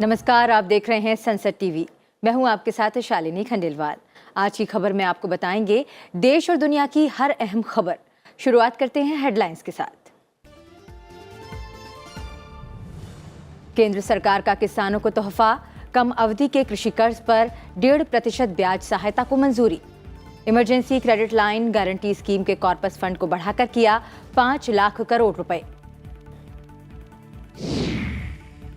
नमस्कार, आप देख रहे हैं संसद टीवी। मैं हूं आपके साथ शालिनी खंडेलवाल। आज की खबर में आपको बताएंगे देश और दुनिया की हर अहम खबर। शुरुआत करते हैं हेडलाइंस के साथ। केंद्र सरकार का किसानों को तोहफा, कम अवधि के कृषि कर्ज पर 1.5% ब्याज सहायता को मंजूरी। Emergency credit line guarantee scheme के कॉर्पस फंड को बढ़ाकर किया 5 लाख करोड़ रुपए।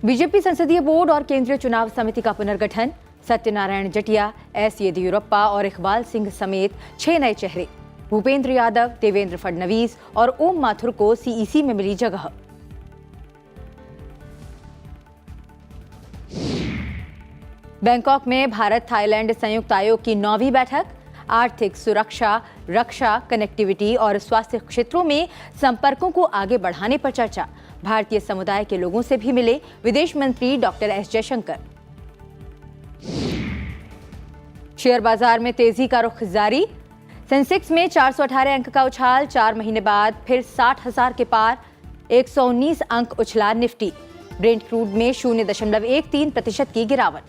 बीजेपी संसदीय बोर्ड और केंद्रीय चुनाव समिति का पुनर्गठन। सत्यनारायण जटिया, एस येदियुरप्पा और इकबाल सिंह समेत 6 नए चेहरे। भूपेंद्र यादव, देवेंद्र फडणवीस और ओम माथुर को सीईसी में मिली जगह। बैंकॉक में भारत थाईलैंड संयुक्त आयोग की 9वीं बैठक। आर्थिक सुरक्षा, रक्षा, कनेक्टिविटी और स्वास्थ्य क्षेत्रों में संपर्कों को आगे बढ़ाने पर चर्चा। भारतीय समुदाय के लोगों से भी मिले विदेश मंत्री डॉक्टर एस जयशंकर। शेयर बाजार में तेजी का रुख जारी। सेंसेक्स में 418 अंक का उछाल, 4 महीने बाद फिर 60,000 के पार। 119 अंक उछला निफ्टी। ब्रेंट क्रूड में 0.13% की गिरावट।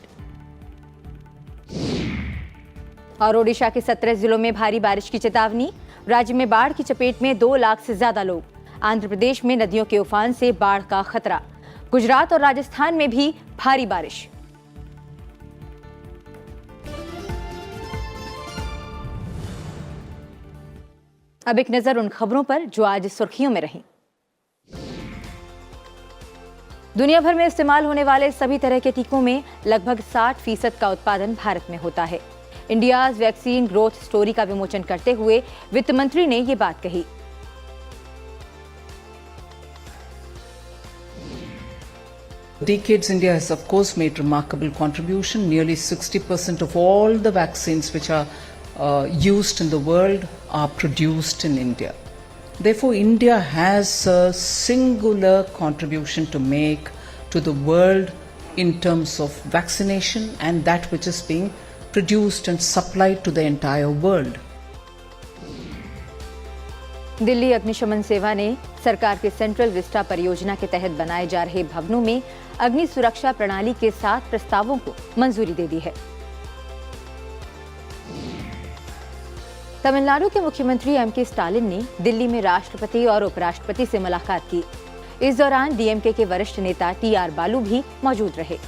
और ओडिशा के 17 जिलों में भारी बारिश की चेतावनी। राज्य में बाढ़ की चपेट में 2 लाख से ज्यादा लोग। आंध्र प्रदेश में नदियों के उफान से बाढ़ का खतरा। गुजरात और राजस्थान में भी भारी बारिश। अब एक नजर उन खबरों पर जो आज सुर्खियों में रहीं। दुनिया भर में इस्तेमाल होने वाले सभी तरह के टीकों में लगभग 60% का उत्पादन भारत में होता है। इंडियाज वैक्सीन ग्रोथ स्टोरी का विमोचन करते हुए वित्त मंत्री ने ये बात कही। Decades India has of course made remarkable contribution. Nearly 60% of all the vaccines which are used in the world are produced in India. Therefore, India has a singular contribution to make to the world in terms of vaccination and that which is being produced and supplied to the entire world. Delhi अग्निशमन सेवा ने सरकार के central Vista परियोजना के तहत बनाए जा रहे भवनों में अग्नि सुरक्षा प्रणाली के 7 प्रस्तावों को मंजूरी दे दी है। तमिलनाडु के मुख्यमंत्री एम.के. स्टालिन ने दिल्ली में राष्ट्रपति और उपराष्ट्रपति से मुलाकात की। इस दौरान डीएमके के वरिष्ठ नेता टी.आर. बालू भी मौजूद रहे।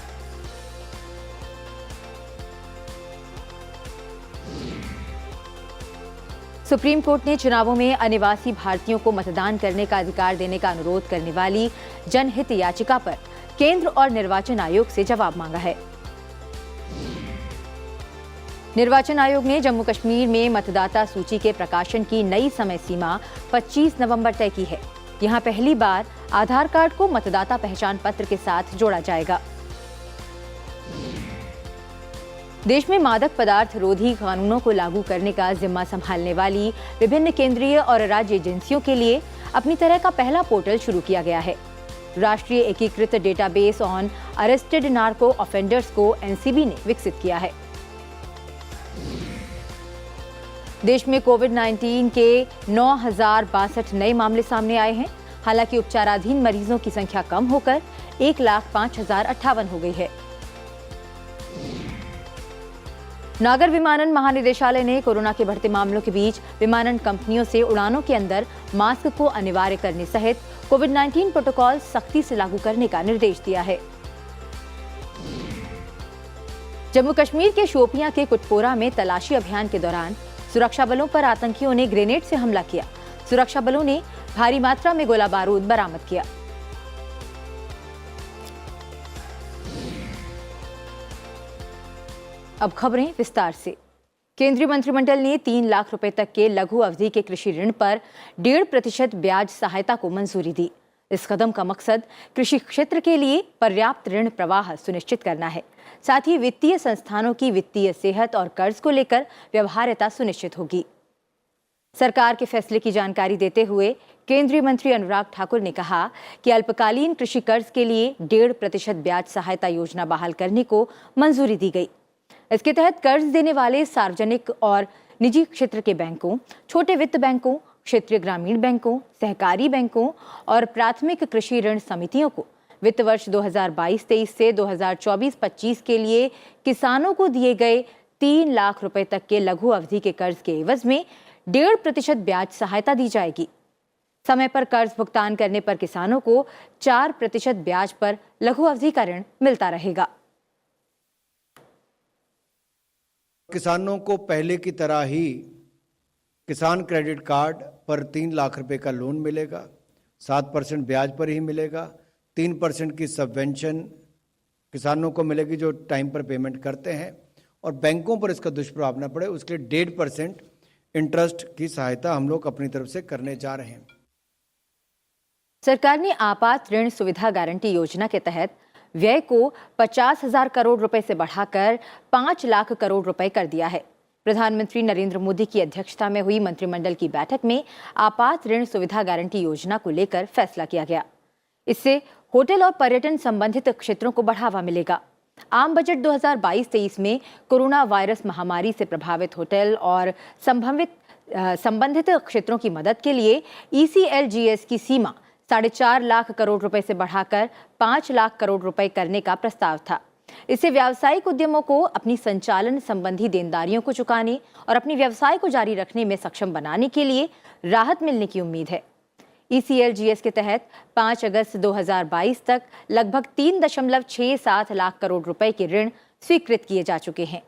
सुप्रीम कोर्ट ने चुनावों में अनिवासी भारतीयों को मतदान करने का अधिकार देने का अनुरोध करने वाली जनहित याचिका पर केंद्र और निर्वाचन आयोग से जवाब मांगा है। निर्वाचन आयोग ने जम्मू कश्मीर में मतदाता सूची के प्रकाशन की नई समय सीमा 25 नवंबर तय की है। यहां पहली बार आधार कार्ड को मतदाता पहचान पत्र के साथ जोड़ा जाएगा। देश में मादक पदार्थ रोधी कानूनों को लागू करने का जिम्मा संभालने वाली विभिन्न केंद्रीय और राज्य एजेंसियों के लिए अपनी तरह का पहला पोर्टल शुरू किया गया है। राष्ट्रीय एकीकृत database on arrested narco offenders को एनसीबी ने विकसित किया है। देश में कोविड-19 के 9,062 नए मामले सामने आए हैं। हालांकि उपचाराधीन मरीजों की संख्या कम होकर 1,05,058 हो गई है। नागर विमानन महानिदेशालय ने कोरोना के बढ़ते मामलों के बीच विमानन कंपनियों से उड़ानों के अंदर मास्क को अनिवार्य करने सहित कोविड-19 प्रोटोकॉल सख्ती से लागू करने का निर्देश दिया है। जम्मू कश्मीर के शोपियां के कुटपोरा में तलाशी अभियान के दौरान सुरक्षा बलों पर आतंकियों ने ग्रेनेड से हमला किया। सुरक्षा बलों ने भारी मात्रा में गोला बारूद बरामद किया। अब खबरें विस्तार से। केंद्रीय मंत्रिमंडल ने 3 लाख रुपए तक के लघु अवधि के कृषि ऋण पर 1.5% ब्याज सहायता को मंजूरी दी। इस कदम का मकसद कृषि क्षेत्र के लिए पर्याप्त ऋण प्रवाह सुनिश्चित करना है। साथ ही वित्तीय संस्थानों की वित्तीय सेहत और कर्ज को लेकर व्यवहार्यता सुनिश्चित होगी। सरकार के फैसले की जानकारी देते हुए केंद्रीय मंत्री अनुराग ठाकुर ने कहा कि अल्पकालीन कृषि कर्ज के लिए 1.5% ब्याज सहायता योजना बहाल करने को मंजूरी दी गई। इसके तहत कर्ज देने वाले सार्वजनिक और निजी क्षेत्र के बैंकों, छोटे वित्त बैंकों, क्षेत्रीय ग्रामीण बैंकों, सहकारी बैंकों और प्राथमिक कृषि ऋण समितियों को वित्त वर्ष 2022-23 से 2024-25 के लिए किसानों को दिए गए 3 लाख रुपए तक के लघु अवधि के कर्ज के एवज में 1.5% ब्याज सहायता दी जाएगी। समय पर कर्ज भुगतान करने पर किसानों को 4% ब्याज पर लघु अवधि का ऋण मिलता रहेगा। किसानों को पहले की तरह ही किसान क्रेडिट कार्ड पर 3 लाख रुपए का लोन मिलेगा, 7% ब्याज पर ही मिलेगा, 3% की सबवेंशन किसानों को मिलेगी जो टाइम पर पेमेंट करते हैं, और बैंकों पर इसका दुष्प्रभाव न पड़े उसके लिए 1.5% इंटरेस्ट की सहायता हम लोग अपनी तरफ से करने जा रहे हैं। सरकार ने आपात ऋण सुविधा गारंटी योजना के तहत व्यय को 50,000 करोड़ रुपए से बढ़ाकर 5 लाख करोड़ रुपए कर दिया है। प्रधानमंत्री नरेंद्र मोदी की अध्यक्षता में हुई मंत्रिमंडल की बैठक में आपात ऋण सुविधा गारंटी योजना को लेकर फैसला किया गया। इससे होटल और पर्यटन संबंधित क्षेत्रों को बढ़ावा मिलेगा। आम बजट 2022-23 में कोरोना वायरस महामारी से प्रभावित होटल और संबंधित क्षेत्रों की मदद के लिए ECLGS की सीमा 4.5 लाख करोड़ रुपए से बढ़ाकर 5 लाख करोड़ रुपए करने का प्रस्ताव था। इससे व्यावसायिक उद्यमों को अपनी संचालन संबंधी देनदारियों को चुकाने और अपने व्यवसाय को जारी रखने में सक्षम बनाने के लिए राहत मिलने की उम्मीद है। ECLGS के तहत 5 अगस्त 2022 तक लगभग 3.67 लाख करोड़ रुपए के ऋण स्वीकृत किए जा चुके हैं।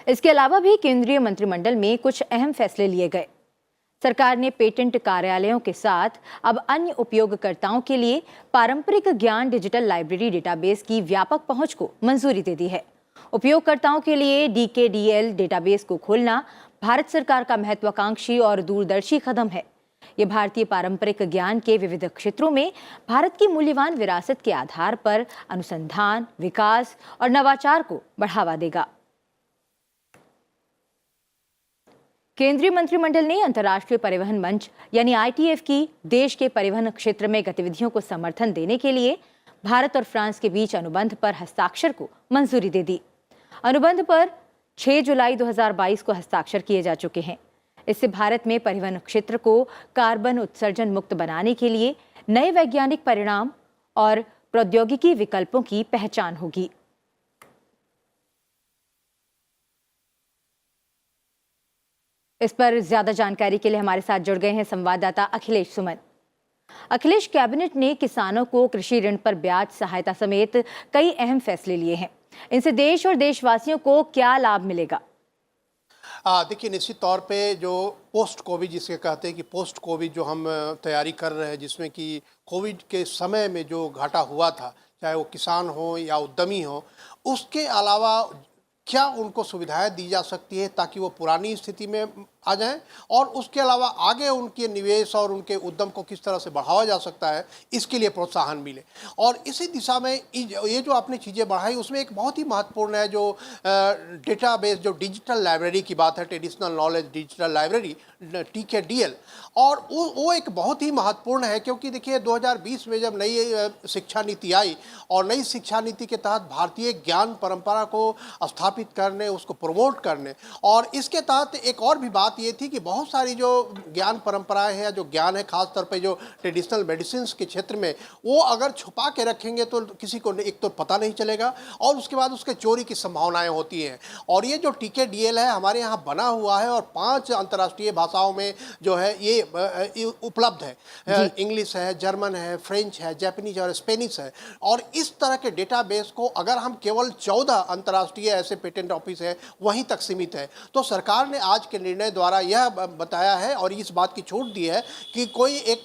इसके अलावा भी केंद्रीय मंत्रिमंडल में कुछ अहम फैसले लिए गए। सरकार ने पेटेंट कार्यालयों के साथ अब अन्य उपयोगकर्ताओं के लिए पारंपरिक ज्ञान डिजिटल लाइब्रेरी डेटाबेस की व्यापक पहुंच को मंजूरी दे दी है। उपयोगकर्ताओं के लिए DKDL डेटाबेस को खोलना भारत सरकार का महत्वाकांक्षी और दूरदर्शी कदम है। ये भारतीय पारंपरिक ज्ञान के विविध क्षेत्रों में भारत की मूल्यवान विरासत के आधार पर अनुसंधान, विकास और नवाचार को बढ़ावा देगा। केंद्रीय मंत्रिमंडल ने अंतर्राष्ट्रीय परिवहन मंच यानी ITF की देश के परिवहन क्षेत्र में गतिविधियों को समर्थन देने के लिए भारत और फ्रांस के बीच अनुबंध पर हस्ताक्षर को मंजूरी दे दी। अनुबंध पर 6 जुलाई 2022 को हस्ताक्षर किए जा चुके हैं। इससे भारत में परिवहन क्षेत्र को कार्बन उत्सर्जन मुक्त बनाने के लिए नए वैज्ञानिक परिणाम और प्रौद्योगिकी विकल्पों की पहचान होगी। इस पर ज्यादा जानकारी के लिए हमारे साथ जुड़ गए हैं संवाददाता अखिलेश सुमन। अखिलेश, कैबिनेट ने किसानों को कृषि ऋण पर ब्याज सहायता समेत कई अहम फैसले लिए हैं। इनसे देश और देशवासियों को क्या लाभ मिलेगा? देखिए, निश्चित तौर पे जो पोस्ट कोविड जिसके कहते हैं कि पोस्ट कोविड जो हम तैयारी कर रहे हैं, जिसमें कि कोविड के समय में जो घाटा हुआ था, चाहे वो किसान हो या उद्यमी हो, उसके अलावा क्या उनको सुविधाएं दी जा सकती है ताकि वो पुरानी स्थिति में आ जाएं, और उसके अलावा आगे उनके निवेश और उनके उद्यम को किस तरह से बढ़ावा जा सकता है, इसके लिए प्रोत्साहन मिले। और इसी दिशा में ये जो आपने चीज़ें बढ़ाई उसमें एक बहुत ही महत्वपूर्ण है जो डेटाबेस, जो डिजिटल लाइब्रेरी की बात है, traditional knowledge digital library TKDL, और वो एक बहुत ही महत्वपूर्ण है क्योंकि देखिए 2020 में जब नई शिक्षा नीति आई और नई शिक्षा नीति के तहत भारतीय ज्ञान परंपरा को स्थापित करने, उसको प्रमोट करने, और इसके तहत एक और भी बात ये थी कि बहुत सारी जो ज्ञान परंपराएं हैं, जो ज्ञान है खास तौर पे जो ट्रेडिशनल मेडिसिन के क्षेत्र में, वो अगर छुपा के रखेंगे तो किसी को एक तो पता नहीं चलेगा और उसके बाद उसके चोरी की संभावनाएं होती हैं। और ये जो TKDL है हमारे यहाँ बना हुआ है और 5 अंतर्राष्ट्रीय भाषाओं में जो है ये उपलब्ध है। इंग्लिश है, जर्मन है, फ्रेंच है, जापानीज और स्पेनिश है। और इस तरह के डेटाबेस को अगर हम केवल 14 अंतर्राष्ट्रीय ऐसे पेटेंट ऑफिस है वहीं तक सीमित है, तो सरकार ने आज के निर्णय द्वारा यह बताया है और इस बात की छूट दी है कि कोई एक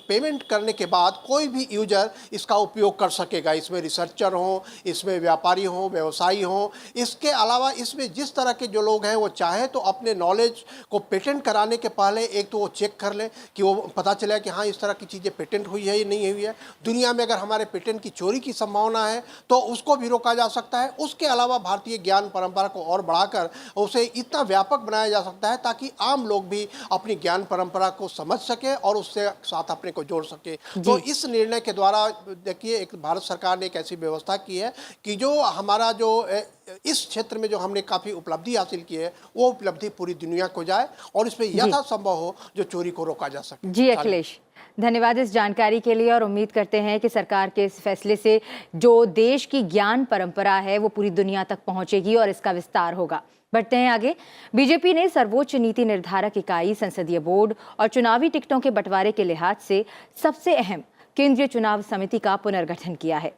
पेमेंट करने के बाद कोई भी यूजर इसका उपयोग कर सकेगा। इसमें रिसर्चर हो, इसमें व्यापारी हो, व्यवसायी हो, इसके अलावा इसमें जिस तरह के जो लोग हैं वो चाहे तो अपने नॉलेज को पेटेंट कराने के पहले एक तो वो चेक कर ले कि वो पता चले कि हाँ इस तरह की चीज़ें पेटेंट हुई है या नहीं हुई है। दुनिया में अगर हमारे पेटेंट की चोरी की संभावना है तो उसको भी रोका जा सकता है। उसके अलावा भारतीय ज्ञान परंपरा को और बढ़ाकर उसे इतना व्यापक बनाया जा सकता है ताकि आम लोग भी अपनी ज्ञान परंपरा को समझ सके और उससे साथ अपने को जोड़ सके। तो इस निर्णय के द्वारा देखिए एक भारत सरकार ने एक ऐसी व्यवस्था की है कि जो हमारा जो इस क्षेत्र में जो हमने काफ़ी उपलब्धि हासिल की है वो उपलब्धि पूरी दुनिया को जाए और इसमें यथासंभव हो जो चोरी को रोका जा सके। जी अखिलेश, धन्यवाद इस जानकारी के लिए और उम्मीद करते हैं कि सरकार के इस फैसले से जो देश की ज्ञान परंपरा है वो पूरी दुनिया तक पहुंचेगी और इसका विस्तार होगा। बढ़ते हैं आगे। बीजेपी ने सर्वोच्च नीति निर्धारक इकाई, संसदीय बोर्ड और चुनावी टिकटों के बंटवारे के लिहाज से सबसे अहम केंद्रीय चुनाव समिति का पुनर्गठन किया है।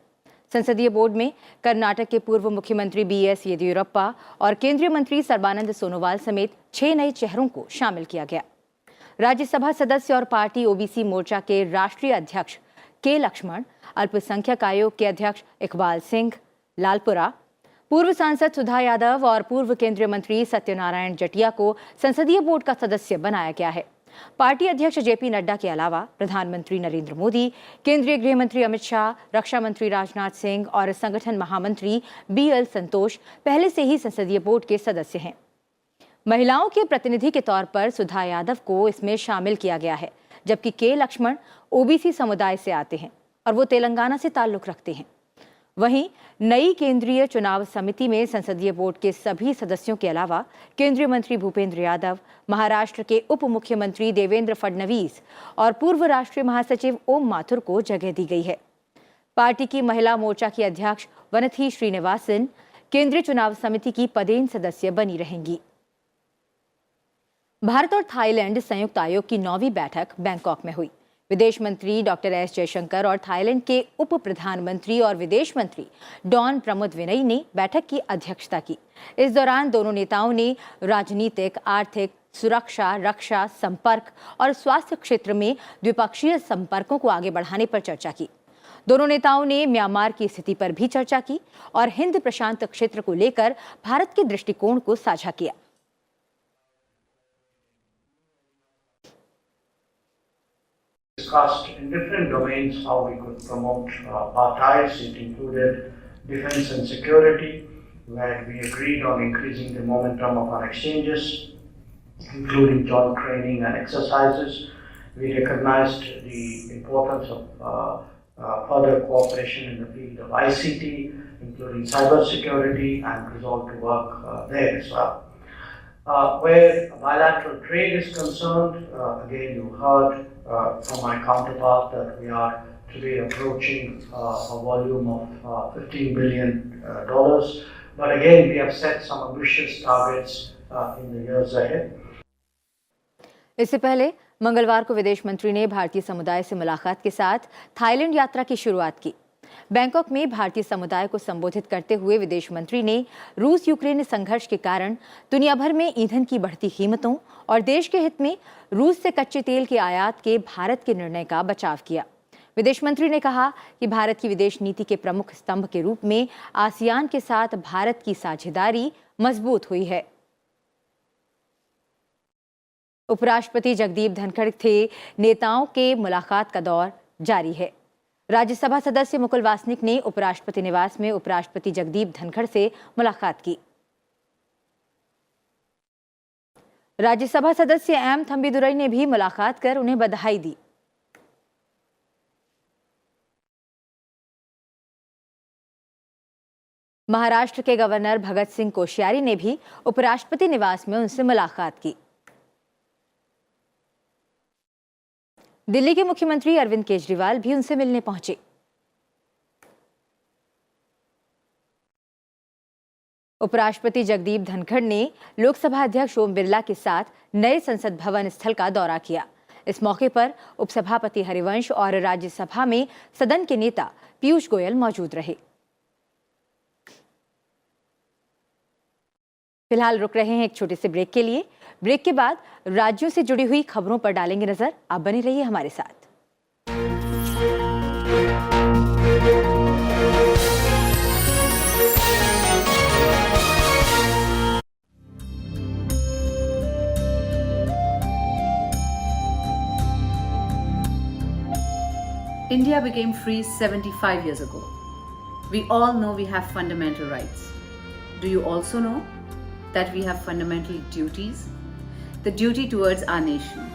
संसदीय बोर्ड में कर्नाटक के पूर्व मुख्यमंत्री BS येदियुरप्पा और केंद्रीय मंत्री सर्बानंद सोनोवाल समेत 6 नए चेहरों को शामिल किया गया। राज्यसभा सदस्य और पार्टी OBC मोर्चा के राष्ट्रीय अध्यक्ष K लक्ष्मण, अल्पसंख्यक आयोग के अध्यक्ष इकबाल सिंह लालपुरा, पूर्व सांसद सुधा यादव और पूर्व केंद्रीय मंत्री सत्यनारायण जटिया को संसदीय बोर्ड का सदस्य बनाया गया है। पार्टी अध्यक्ष JP नड्डा के अलावा प्रधानमंत्री नरेंद्र मोदी, केंद्रीय गृह मंत्री अमित शाह, रक्षा मंत्री राजनाथ सिंह और संगठन महामंत्री BL संतोष पहले से ही संसदीय बोर्ड के सदस्य हैं। महिलाओं के प्रतिनिधि के तौर पर सुधा यादव को इसमें शामिल किया गया है, जबकि K लक्ष्मण OBC समुदाय से आते हैं और वो तेलंगाना से ताल्लुक रखते हैं। वहीं नई केंद्रीय चुनाव समिति में संसदीय बोर्ड के सभी सदस्यों के अलावा केंद्रीय मंत्री भूपेंद्र यादव, महाराष्ट्र के उप मुख्यमंत्री देवेंद्र फडणवीस और पूर्व राष्ट्रीय महासचिव ओम माथुर को जगह दी गई है। पार्टी की महिला मोर्चा की अध्यक्ष वनथी श्रीनिवासन केंद्रीय चुनाव समिति की पदेन सदस्य बनी रहेंगी। भारत और थाईलैंड संयुक्त आयोग की 9वीं बैठक बैंकॉक में हुई। विदेश मंत्री डॉक्टर S जयशंकर और थाईलैंड के उप प्रधानमंत्री और विदेश मंत्री डॉन प्रमुदविनई ने बैठक की अध्यक्षता की। इस दौरान दोनों नेताओं ने राजनीतिक, आर्थिक, सुरक्षा, रक्षा, संपर्क और स्वास्थ्य क्षेत्र में द्विपक्षीय संपर्कों को आगे बढ़ाने पर चर्चा की। दोनों नेताओं ने म्यांमार की स्थिति पर भी चर्चा की और हिंद प्रशांत क्षेत्र को लेकर भारत के दृष्टिकोण को साझा किया। Discussed in different domains how we could promote our ties. It included defense and security, where we agreed on increasing the momentum of our exchanges, including joint training and exercises. We recognized the importance of further cooperation in the field of ICT, including cybersecurity, and resolved to work there as well. Where bilateral trade is concerned, again you heard from my counterpart that we are today approaching a volume of $15 billion. But again, we have set some ambitious targets in the years ahead. इससे पहले मंगलवार को विदेश मंत्री ने भारतीय समुदाय से मुलाकात के साथ थाईलैंड यात्रा की शुरुआत की। बैंकॉक में भारतीय समुदाय को संबोधित करते हुए विदेश मंत्री ने रूस यूक्रेन संघर्ष के कारण दुनिया भर में ईंधन की बढ़ती कीमतों और देश के हित में रूस से कच्चे तेल के आयात के भारत के निर्णय का बचाव किया। विदेश मंत्री ने कहा कि भारत की विदेश नीति के प्रमुख स्तंभ के रूप में आसियान के साथ भारत की साझेदारी मजबूत हुई है। उपराष्ट्रपति जगदीप धनखड़ थे नेताओं के मुलाकात का दौर जारी है। राज्यसभा सदस्य मुकुल वासनिक ने उपराष्ट्रपति निवास में उपराष्ट्रपति जगदीप धनखड़ से मुलाकात की। राज्यसभा सदस्य M थंबीदुरई ने भी मुलाकात कर उन्हें बधाई दी। महाराष्ट्र के गवर्नर भगत सिंह कोश्यारी ने भी उपराष्ट्रपति निवास में उनसे मुलाकात की। दिल्ली के मुख्यमंत्री अरविंद केजरीवाल भी उनसे मिलने पहुंचे। उपराष्ट्रपति जगदीप धनखड़ ने लोकसभा अध्यक्ष ओम बिरला के साथ नए संसद भवन स्थल का दौरा किया। इस मौके पर उपसभापति हरिवंश और राज्यसभा में सदन के नेता पीयूष गोयल मौजूद रहे। फिलहाल रुक रहे हैं एक छोटे से ब्रेक के लिए। ब्रेक के बाद राज्यों से जुड़ी हुई खबरों पर डालेंगे नजर। आप बने रहिए हमारे साथ। India became free 75 years ago. We all know we have fundamental rights. Do you also know that we have fundamental duties? the duty towards our nation,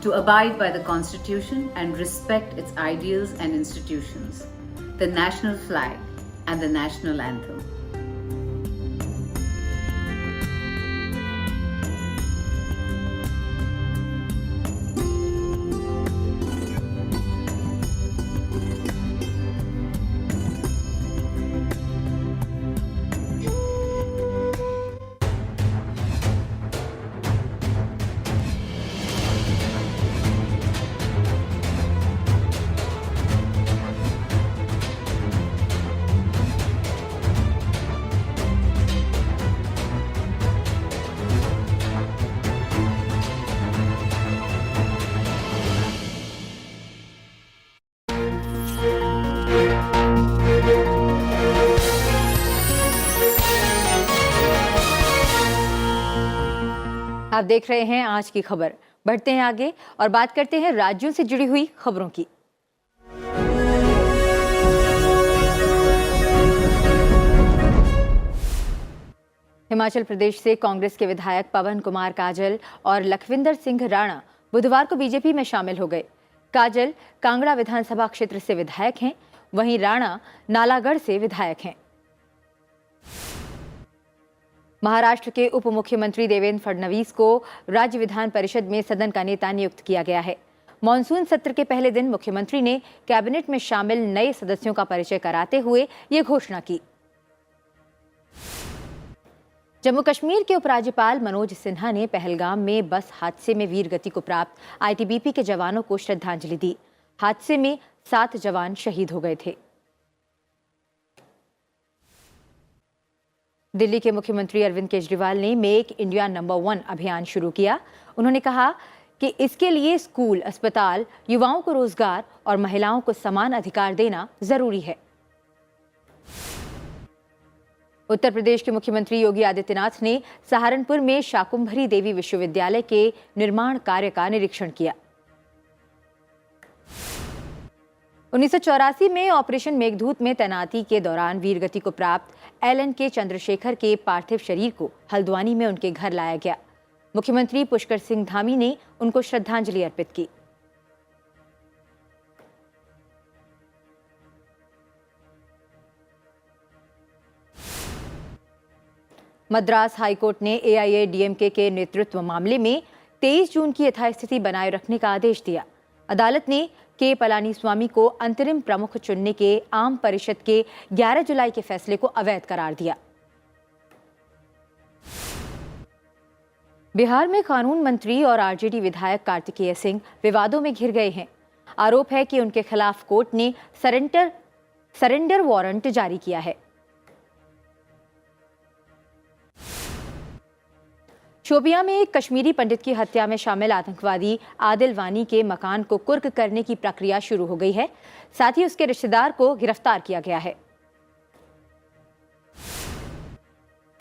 to abide by the Constitution and respect its ideals and institutions, the national flag and the national anthem. आप देख रहे हैं आज की खबर। बढ़ते हैं आगे और बात करते हैं राज्यों से जुड़ी हुई खबरों की। हिमाचल प्रदेश से कांग्रेस के विधायक पवन कुमार काजल और लखविंदर सिंह राणा बुधवार को बीजेपी में शामिल हो गए। काजल कांगड़ा विधानसभा क्षेत्र से विधायक हैं, वहीं राणा नालागढ़ से विधायक हैं। महाराष्ट्र के उप मुख्यमंत्री देवेंद्र फडणवीस को राज्य विधान परिषद में सदन का नेता नियुक्त किया गया है। मॉनसून सत्र के पहले दिन मुख्यमंत्री ने कैबिनेट में शामिल नए सदस्यों का परिचय कराते हुए ये घोषणा की। जम्मू कश्मीर के उपराज्यपाल मनोज सिन्हा ने पहलगाम में बस हादसे में वीर गति को प्राप्त आईटीबीपी के जवानों को श्रद्धांजलि दी। हादसे में 7 जवान शहीद हो गए थे। दिल्ली के मुख्यमंत्री अरविंद केजरीवाल ने मेक इंडिया नंबर 1 अभियान शुरू किया। उन्होंने कहा कि इसके लिए स्कूल, अस्पताल, युवाओं को रोजगार और महिलाओं को समान अधिकार देना जरूरी है। उत्तर प्रदेश के मुख्यमंत्री योगी आदित्यनाथ ने सहारनपुर में शाकुंभरी देवी विश्वविद्यालय के निर्माण कार्य का निरीक्षण किया। 1984 में ऑपरेशन मेघदूत में तैनाती के दौरान वीरगति को प्राप्त LN के चंद्रशेखर के पार्थिव शरीर को हल्द्वानी में उनके घर लाया गया। मुख्यमंत्री पुष्कर सिंह धामी ने उनको श्रद्धांजलि अर्पित की। मद्रास हाईकोर्ट ने AIADMK के नेतृत्व मामले में 23 जून की यथास्थिति बनाए रखने का आदेश दिया। अदालत ने के पलानीस्वामी को अंतरिम प्रमुख चुनने के आम परिषद के 11 जुलाई के फैसले को अवैध करार दिया। बिहार में कानून मंत्री और आरजेडी विधायक कार्तिकेय सिंह विवादों में घिर गए हैं। आरोप है कि उनके खिलाफ कोर्ट ने सरेंडर वारंट जारी किया है। शोपियां में एक कश्मीरी पंडित की हत्या में शामिल आतंकवादी आदिल वानी के मकान को कुर्क करने की प्रक्रिया शुरू हो गई है। साथ ही उसके रिश्तेदार को गिरफ्तार किया गया है।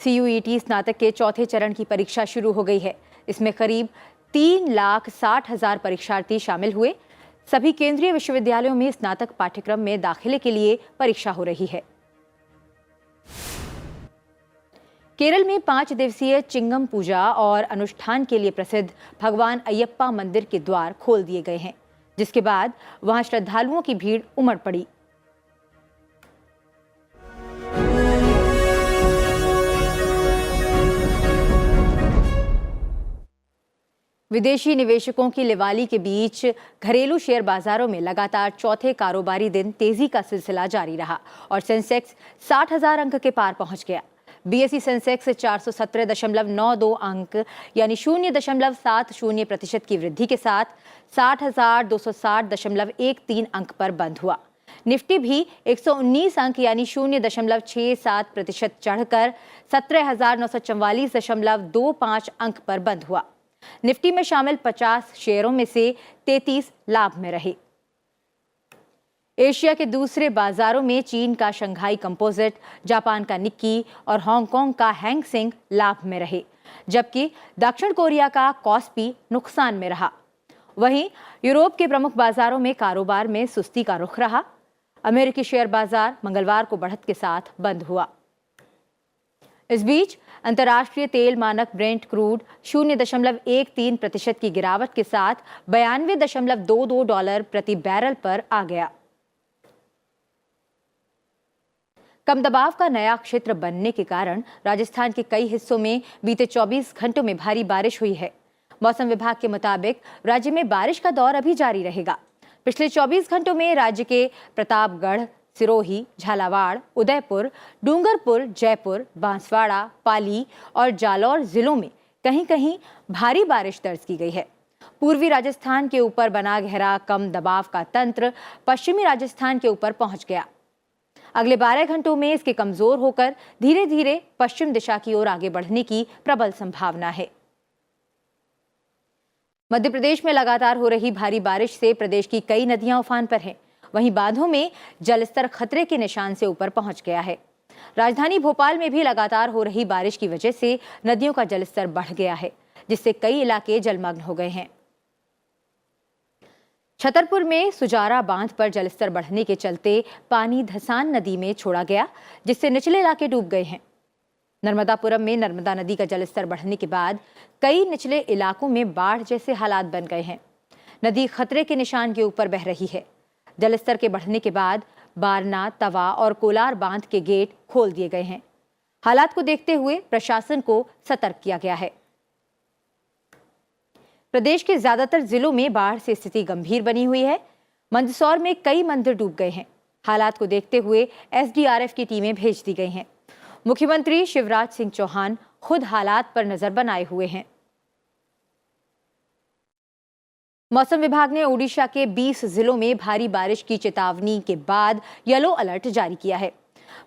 CUET स्नातक के चौथे चरण की परीक्षा शुरू हो गई है। इसमें करीब 3,60,000 परीक्षार्थी शामिल हुए। सभी केंद्रीय विश्वविद्यालयों में स्नातक पाठ्यक्रम में दाखिले के लिए परीक्षा हो रही है। केरल में 5 दिवसीय चिंगम पूजा और अनुष्ठान के लिए प्रसिद्ध भगवान अयप्पा मंदिर के द्वार खोल दिए गए हैं, जिसके बाद वहां श्रद्धालुओं की भीड़ उमड़ पड़ी। विदेशी निवेशकों की लिवाली के बीच घरेलू शेयर बाजारों में लगातार चौथे कारोबारी दिन तेजी का सिलसिला जारी रहा और सेंसेक्स 60,000 अंक के पार पहुंच गया। BSE सेंसेक्स 417.92 अंक यानी 0.70% की वृद्धि के साथ 60,260.13 अंक पर बंद हुआ। निफ्टी भी 119 अंक यानी 0.67% चढ़कर 17,944.25 अंक पर बंद हुआ। निफ्टी में शामिल 50 शेयरों में से 33 लाभ में रहे। एशिया के दूसरे बाजारों में चीन का शंघाई कंपोजिट, जापान का निक्की और हांगकांग का हैंग सेंग लाभ में रहे, जबकि दक्षिण कोरिया का कॉस्पी नुकसान में रहा। वहीं यूरोप के प्रमुख बाजारों में कारोबार में सुस्ती का रुख रहा। अमेरिकी शेयर बाजार मंगलवार को बढ़त के साथ बंद हुआ। इस बीच अंतर्राष्ट्रीय तेल मानक ब्रेंट क्रूड 0.13% की गिरावट के साथ $92.22 प्रति बैरल पर आ गया। कम दबाव का नया क्षेत्र बनने के कारण राजस्थान के कई हिस्सों में बीते 24 घंटों में भारी बारिश हुई है। मौसम विभाग के मुताबिक राज्य में बारिश का दौर अभी जारी रहेगा। पिछले 24 घंटों में राज्य के प्रतापगढ़, सिरोही, झालावाड़, उदयपुर, डूंगरपुर, जयपुर, बांसवाड़ा, पाली और जालौर जिलों में कहीं कहीं भारी बारिश दर्ज की गई है। पूर्वी राजस्थान के ऊपर बना गहरा कम दबाव का तंत्र पश्चिमी राजस्थान के ऊपर पहुंच गया। अगले 12 घंटों में इसके कमजोर होकर धीरे धीरे पश्चिम दिशा की ओर आगे बढ़ने की प्रबल संभावना है। मध्य प्रदेश में लगातार हो रही भारी बारिश से प्रदेश की कई नदियां उफान पर हैं। वहीं बांधों में जलस्तर खतरे के निशान से ऊपर पहुंच गया है। राजधानी भोपाल में भी लगातार हो रही बारिश की वजह से नदियों का जलस्तर बढ़ गया है, जिससे कई इलाके जलमग्न हो गए हैं। छतरपुर में सुजारा बांध पर जलस्तर बढ़ने के चलते पानी धसान नदी में छोड़ा गया, जिससे निचले इलाके डूब गए हैं। नर्मदापुरम में नर्मदा नदी का जलस्तर बढ़ने के बाद कई निचले इलाकों में बाढ़ जैसे हालात बन गए हैं। नदी खतरे के निशान के ऊपर बह रही है। जलस्तर के बढ़ने के बाद बारना, तवा और कोलार बांध के गेट खोल दिए गए हैं। हालात को देखते हुए प्रशासन को सतर्क किया गया है। प्रदेश के ज्यादातर जिलों में बाढ़ से स्थिति गंभीर बनी हुई है। मंदसौर में कई मंदिर डूब गए हैं। हालात को देखते हुए एसडीआरएफ की टीमें भेज दी गई हैं। मुख्यमंत्री शिवराज सिंह चौहान खुद हालात पर नजर बनाए हुए हैं। मौसम विभाग ने ओडिशा के 20 जिलों में भारी बारिश की चेतावनी के बाद येलो अलर्ट जारी किया है।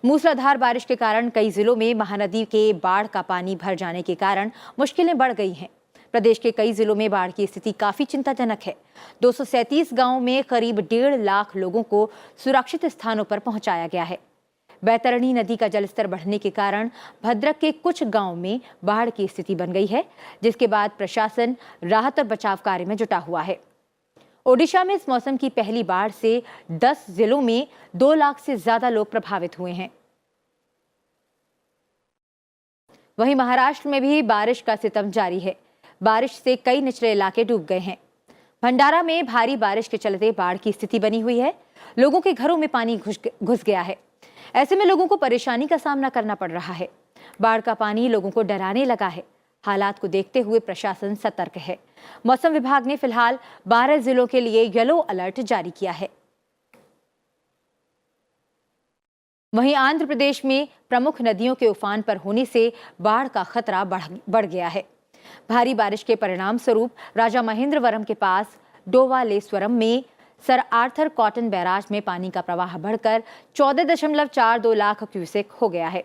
मूसलाधार बारिश के कारण कई जिलों में महानदी के बाढ़ का पानी भर जाने के कारण मुश्किलें बढ़ गई हैं। प्रदेश के कई जिलों में बाढ़ की स्थिति काफी चिंताजनक है। 237 गांवों में करीब 1.5 लाख लोगों को सुरक्षित स्थानों पर पहुंचाया गया है। बैतरणी नदी का जलस्तर बढ़ने के कारण भद्रक के कुछ गांवों में बाढ़ की स्थिति बन गई है, जिसके बाद प्रशासन राहत और बचाव कार्य में जुटा हुआ है। ओडिशा में इस मौसम की पहली बाढ़ से 10 जिलों में 2 लाख से ज्यादा लोग प्रभावित हुए हैं। वहीं महाराष्ट्र में भी बारिश का सितम जारी है। बारिश से कई निचले इलाके डूब गए हैं। भंडारा में भारी बारिश के चलते बाढ़ की स्थिति बनी हुई है। लोगों के घरों में पानी घुस गया है। ऐसे में लोगों को परेशानी का सामना करना पड़ रहा है। बाढ़ का पानी लोगों को डराने लगा है। हालात को देखते हुए प्रशासन सतर्क है। मौसम विभाग ने फिलहाल 12 जिलों के लिए येलो अलर्ट जारी किया है। वहीं आंध्र प्रदेश में प्रमुख नदियों के उफान पर होने से बाढ़ का खतरा बढ़ गया है। भारी बारिश के परिणाम स्वरूप राजा महेंद्रवरम के पास डोवालेश्वरम में सर आर्थर कॉटन बैराज में पानी का प्रवाह बढ़कर 14.42 लाख क्यूसेक हो गया है।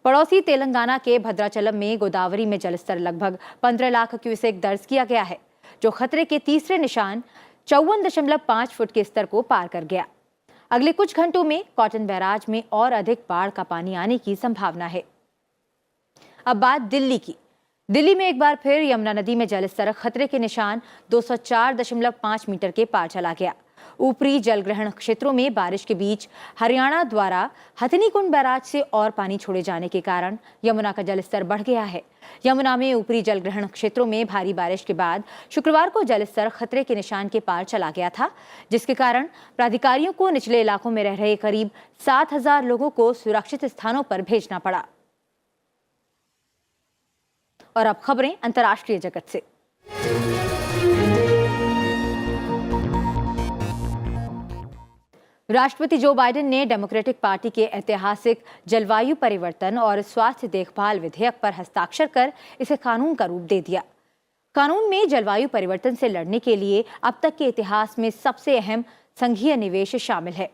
पड़ोसी तेलंगाना के भद्राचलम में गोदावरी में जलस्तर लगभग 15 लाख क्यूसेक दर्ज किया गया है, जो खतरे के तीसरे निशान 54.5 फुट के स्तर को पार कर गया। अगले कुछ घंटों में कॉटन बैराज में और अधिक बाढ़ का पानी आने की संभावना है। अब बात दिल्ली की। दिल्ली में एक बार फिर यमुना नदी में जलस्तर खतरे के निशान 204.5 मीटर के पार चला गया। ऊपरी जलग्रहण क्षेत्रों में बारिश के बीच हरियाणा द्वारा हथनीकुंड बैराज से और पानी छोड़े जाने के कारण यमुना का जलस्तर बढ़ गया है। यमुना में ऊपरी जलग्रहण क्षेत्रों में भारी बारिश के बाद शुक्रवार को जलस्तर खतरे के निशान के पार चला गया था, जिसके कारण प्राधिकारियों को निचले इलाकों में रह रहे करीब 7,000 लोगों को सुरक्षित स्थानों पर भेजना पड़ा। और अब खबरें अंतर्राष्ट्रीय जगत से। राष्ट्रपति जो बाइडेन ने डेमोक्रेटिक पार्टी के ऐतिहासिक जलवायु परिवर्तन और स्वास्थ्य देखभाल विधेयक पर हस्ताक्षर कर इसे कानून का रूप दे दिया। कानून में जलवायु परिवर्तन से लड़ने के लिए अब तक के इतिहास में सबसे अहम संघीय निवेश शामिल है।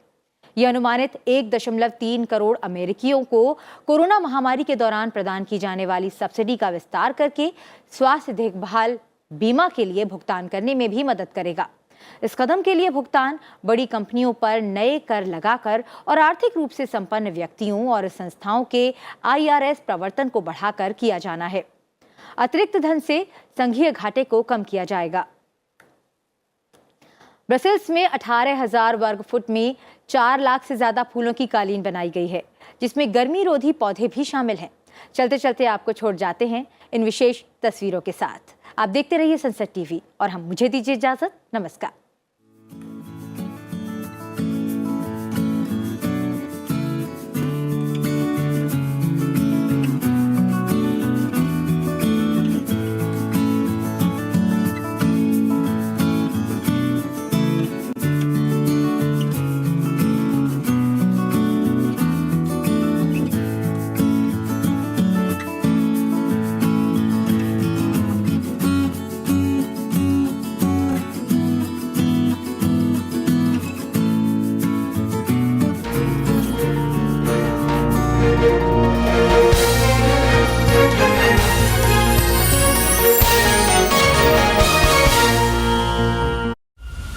यह अनुमानित 1.3 करोड़ अमेरिकियों को कोरोना महामारी के दौरान प्रदान की जाने वाली सब्सिडी का विस्तार करके स्वास्थ्य देखभाल बीमा के लिए भुगतान करने में भी मदद करेगा। इस कदम के लिए भुगतान बड़ी कंपनियों पर नए कर लगाकर और आर्थिक रूप से संपन्न व्यक्तियों और संस्थाओं के IRS प्रवर्तन को बढ़ाकर किया जाना है। अतिरिक्त धन से संघीय घाटे को कम किया जाएगा। ब्रसेल्स में 18,000 वर्ग फुट में 4 लाख से ज्यादा फूलों की कालीन बनाई गई है, जिसमें गर्मी रोधी पौधे भी शामिल हैं। चलते चलते आपको छोड़ जाते हैं इन विशेष तस्वीरों के साथ। आप देखते रहिए सनसेट टीवी और मुझे दीजिए इजाजत। नमस्कार।